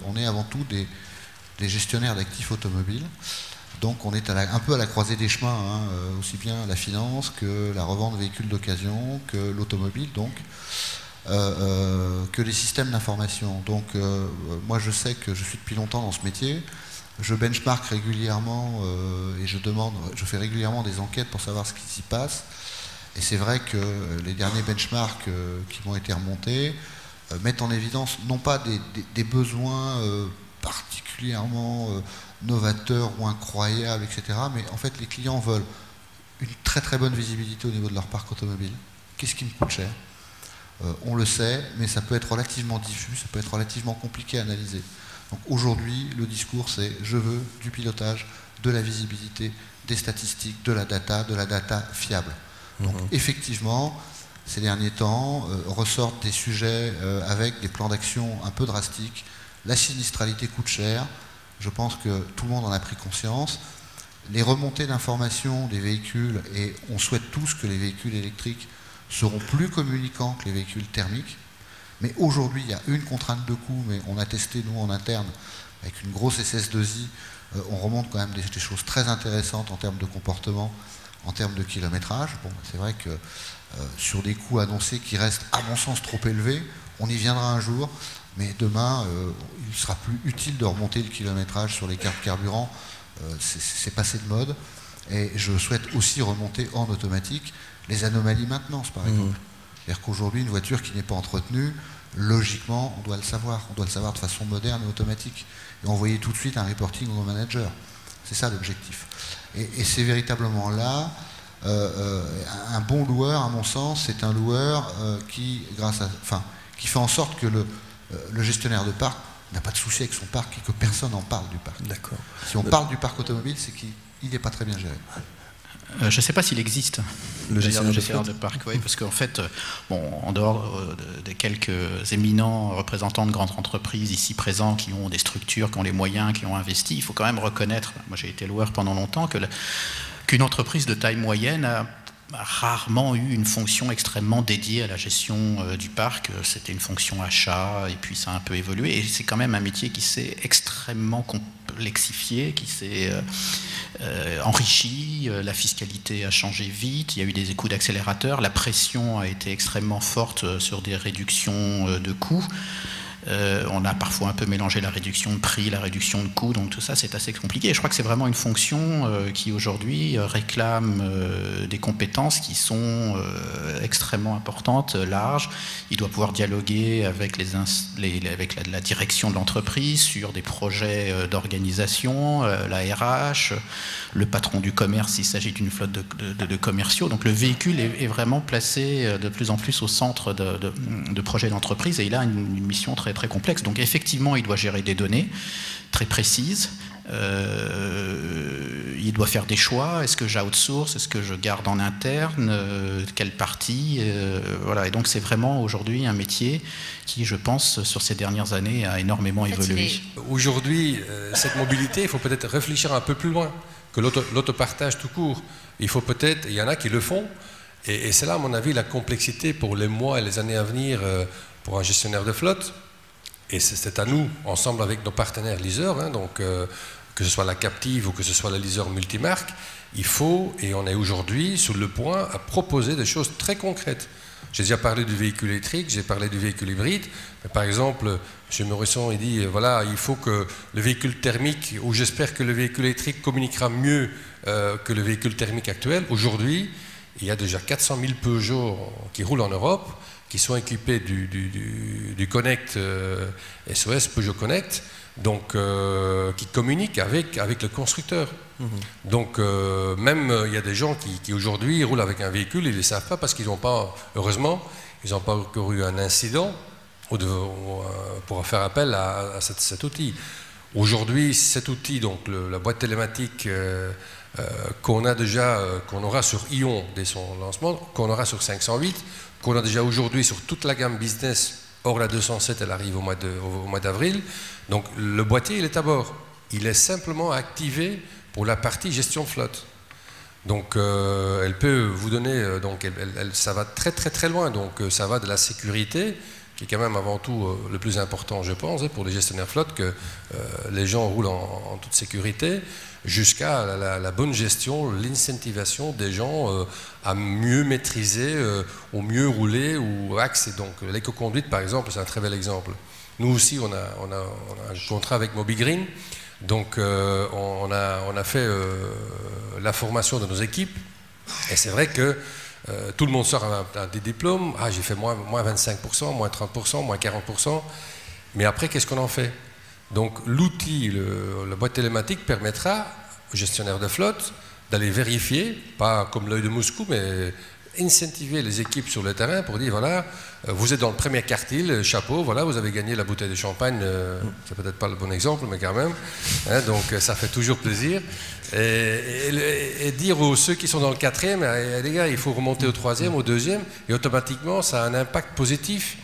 on est avant tout des gestionnaires d'actifs automobiles. Donc on est un peu à la croisée des chemins, hein, aussi bien la finance que la revente de véhicules d'occasion, que l'automobile, donc, que les systèmes d'information. Donc moi je sais que je suis depuis longtemps dans ce métier, je benchmark régulièrement et je fais régulièrement des enquêtes pour savoir ce qui s'y passe. Et c'est vrai que les derniers benchmarks qui m'ont été remontés mettent en évidence non pas des besoins particulièrement novateurs ou incroyables, etc. Mais en fait, les clients veulent une très très bonne visibilité au niveau de leur parc automobile. Qu'est-ce qui me coûte cher? On le sait, mais ça peut être relativement diffus, ça peut être relativement compliqué à analyser. Donc aujourd'hui, le discours, c'est je veux du pilotage, de la visibilité, des statistiques, de la data fiable. Donc effectivement, ces derniers temps, ressortent des sujets avec des plans d'action un peu drastiques. La sinistralité coûte cher, je pense que tout le monde en a pris conscience. Les remontées d'informations des véhicules, et on souhaite tous que les véhicules électriques seront plus communicants que les véhicules thermiques. Mais aujourd'hui, il y a une contrainte de coût, mais on a testé, nous, en interne, avec une grosse SS2I, on remonte quand même des choses très intéressantes en termes de comportement, en termes de kilométrage. Bon, c'est vrai que sur des coûts annoncés qui restent, à mon sens, trop élevés, on y viendra un jour, mais demain, il sera plus utile de remonter le kilométrage sur les cartes carburant. C'est passé de mode. Et je souhaite aussi remonter en automatique les anomalies maintenance, par exemple. C'est-à-dire qu'aujourd'hui, une voiture qui n'est pas entretenue, logiquement, on doit le savoir. On doit le savoir de façon moderne et automatique. Et envoyer tout de suite un reporting au manager. C'est ça l'objectif. Et c'est véritablement là, un bon loueur, à mon sens, c'est un loueur qui fait en sorte que le gestionnaire de parc n'a pas de souci avec son parc et que personne n'en parle du parc. D'accord. Si on parle du parc automobile, c'est qu'il n'est pas très bien géré. Je ne sais pas s'il existe, le gestionnaire de parc, oui, parce qu'en fait, bon, en dehors des quelques éminents représentants de grandes entreprises ici présents qui ont des structures, qui ont les moyens, qui ont investi, il faut quand même reconnaître, moi j'ai été loueur pendant longtemps, qu'une entreprise de taille moyenne a rarement eu une fonction extrêmement dédiée à la gestion du parc. C'était une fonction achat, et puis ça a un peu évolué, et c'est quand même un métier qui s'est extrêmement complexifié, qui s'est enrichi, la fiscalité a changé vite, il y a eu des coups d'accélérateur, la pression a été extrêmement forte sur des réductions de coûts. On a parfois un peu mélangé la réduction de prix, la réduction de coûts, donc tout ça c'est assez compliqué. Et je crois que c'est vraiment une fonction qui aujourd'hui réclame des compétences qui sont extrêmement importantes, larges. Il doit pouvoir dialoguer avec, avec la direction de l'entreprise sur des projets d'organisation, la RH, le patron du commerce s'il s'agit d'une flotte de commerciaux. Donc le véhicule est vraiment placé de plus en plus au centre de projets d'entreprise, et il a une mission très complexe. Donc effectivement, il doit gérer des données très précises. Il doit faire des choix. Est-ce que j'outsource? Est-ce que je garde en interne? Quelle partie? Voilà. Et donc c'est vraiment aujourd'hui un métier qui, je pense, sur ces dernières années, a énormément évolué. Aujourd'hui, cette mobilité, il faut peut-être réfléchir un peu plus loin que l'autopartage tout court. Il faut peut-être, il y en a qui le font, et c'est là, à mon avis, la complexité pour les mois et les années à venir pour un gestionnaire de flotte. Et c'est à nous, ensemble avec nos partenaires leasers, hein, donc que ce soit la captive ou que ce soit la leaser multimarque, il faut, et on est aujourd'hui sur le point, à proposer des choses très concrètes. J'ai déjà parlé du véhicule électrique, j'ai parlé du véhicule hybride, mais par exemple, M. Morisson, il dit, voilà, il faut que le véhicule thermique, ou j'espère que le véhicule électrique communiquera mieux que le véhicule thermique actuel. Aujourd'hui, il y a déjà 400 000 Peugeot qui roulent en Europe, qui sont équipés du Connect SOS Peugeot Connect, donc qui communiquent avec le constructeur. Donc même il y a des gens qui aujourd'hui roulent avec un véhicule, ils ne le savent pas parce qu'ils n'ont pas, heureusement, ils n'ont pas encore eu un incident pour faire appel à cet outil. Aujourd'hui, cet outil, donc la boîte télématique qu'on a déjà, qu'on aura sur Ion dès son lancement, qu'on aura sur 508, qu'on a déjà aujourd'hui sur toute la gamme business, or la 207 elle arrive au mois d'avril, donc le boîtier il est à bord, il est simplement activé pour la partie gestion de flotte. Donc elle peut vous donner, donc ça va très loin, donc ça va de la sécurité qui est quand même avant tout le plus important, je pense, pour les gestionnaires flotte, que les gens roulent en toute sécurité, jusqu'à la bonne gestion, l'incentivation des gens à mieux maîtriser, au mieux rouler ou axer. Donc l'éco-conduite, par exemple, c'est un très bel exemple. Nous aussi, on a un contrat avec MobiGreen, donc on a fait la formation de nos équipes, et c'est vrai que tout le monde sort des diplômes. Ah, j'ai fait moins 25%, moins 30%, moins 40%. Mais après, qu'est-ce qu'on en fait? Donc l'outil, la boîte télématique permettra aux gestionnaires de flotte d'aller vérifier, pas comme l'œil de Moscou, mais incentiver les équipes sur le terrain pour dire, voilà, vous êtes dans le premier quartile, chapeau, voilà, vous avez gagné la bouteille de champagne, c'est peut-être pas le bon exemple, mais quand même, hein, donc ça fait toujours plaisir. Et dire aux ceux qui sont dans le quatrième, les gars, il faut remonter au troisième, au deuxième, et automatiquement, ça a un impact positif